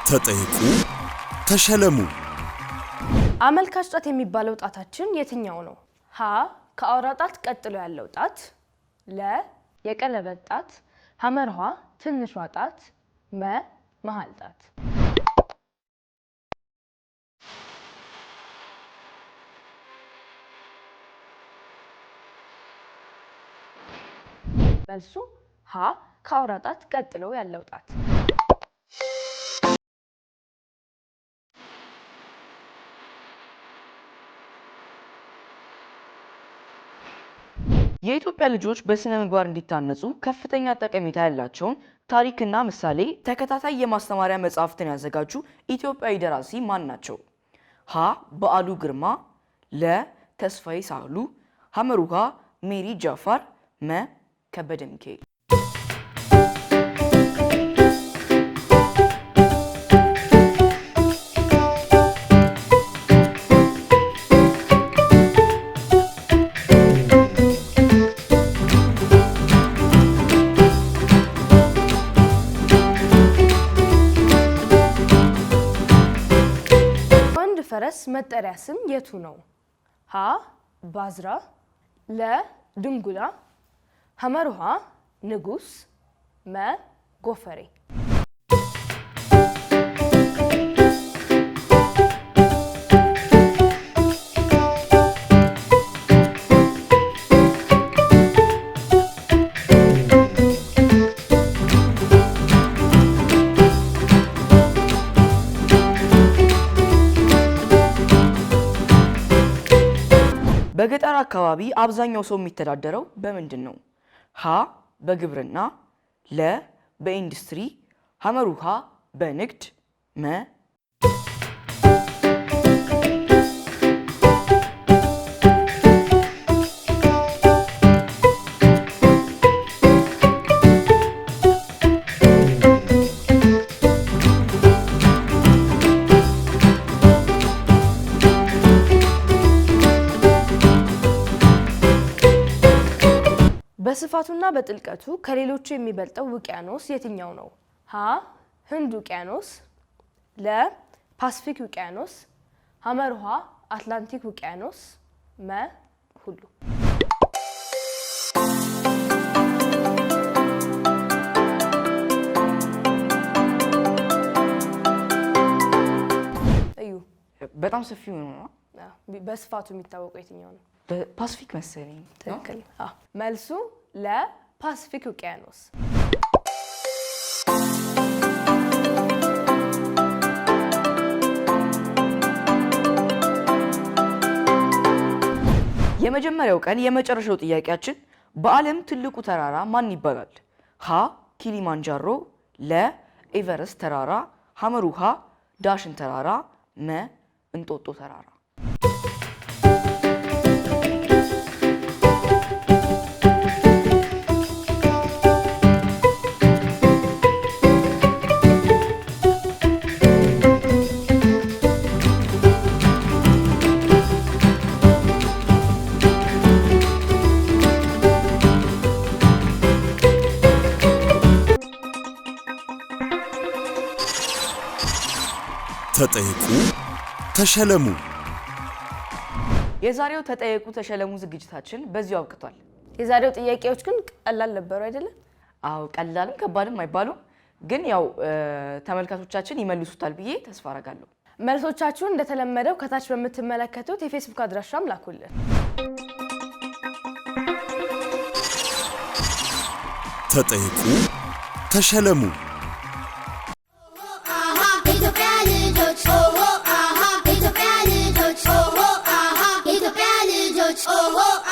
ተጠይቁ ተሸለሙ። አመልካች ጣት የሚባለው ጣታችን የትኛው ነው? ሀ ከአውራ ጣት ቀጥሎ ያለው ጣት፣ ለ የቀለበት ጣት፣ ሐመርሃ ትንሿ ጣት፣ መ መሃል ጣት። መልሱ ሀ ከአውራ ጣት ቀጥሎ ያለው ጣት። የኢትዮጵያ ልጆች በስነ ምግባር እንዲታነጹ ከፍተኛ ጠቀሜታ ያላቸውን ታሪክና ምሳሌ ተከታታይ የማስተማሪያ መጽሐፍትን ያዘጋጁ ኢትዮጵያዊ ደራሲ ማን ናቸው? ሀ በዓሉ ግርማ፣ ለ ተስፋዬ ሳህሉ፣ ሐመሩሃ ሜሪ ጃፋር፣ መ ከበደ ሚካኤል። ፈረስ መጠሪያ ስም የቱ ነው? ሀ ባዝራ፣ ለ ድንጉላ፣ ሐመሩሃ ንጉስ፣ መ ጎፈሬ። በገጠር አካባቢ አብዛኛው ሰው የሚተዳደረው በምንድን ነው? ሀ በግብርና፣ ለ በኢንዱስትሪ፣ ሐመሩሃ በንግድ፣ መ በስፋቱና በጥልቀቱ ከሌሎቹ የሚበልጠው ውቅያኖስ የትኛው ነው? ሀ ህንድ ውቅያኖስ፣ ለ ፓሲፊክ ውቅያኖስ፣ ሐመሩሃ አትላንቲክ ውቅያኖስ፣ መ ሁሉ። እዩ በጣም ሰፊው ነው። በስፋቱ የሚታወቀው የትኛው ነው? ፓሲፊክ መሰለኝ። ትክክል። መልሱ ለፓሲፊክ ውቅያኖስ። የመጀመሪያው ቀን የመጨረሻው ጥያቄያችን በዓለም ትልቁ ተራራ ማን ይባላል? ሀ ኪሊማንጃሮ፣ ለ ኤቨረስት ተራራ፣ ሐመሩሃ ዳሽን ተራራ፣ መ እንጦጦ ተራራ። ተጠይቁ ተሸለሙ። የዛሬው ተጠይቁ ተሸለሙ ዝግጅታችን በዚሁ አብቅቷል። የዛሬው ጥያቄዎች ግን ቀላል ነበሩ አይደለ? አዎ ቀላልም ከባድም አይባሉም፣ ግን ያው ተመልካቾቻችን ይመልሱታል ብዬ ተስፋ አደርጋለሁ። መልሶቻችሁን እንደተለመደው ከታች በምትመለከቱት የፌስቡክ አድራሻም ላኩልን። ተጠይቁ ተሸለሙ። Oh,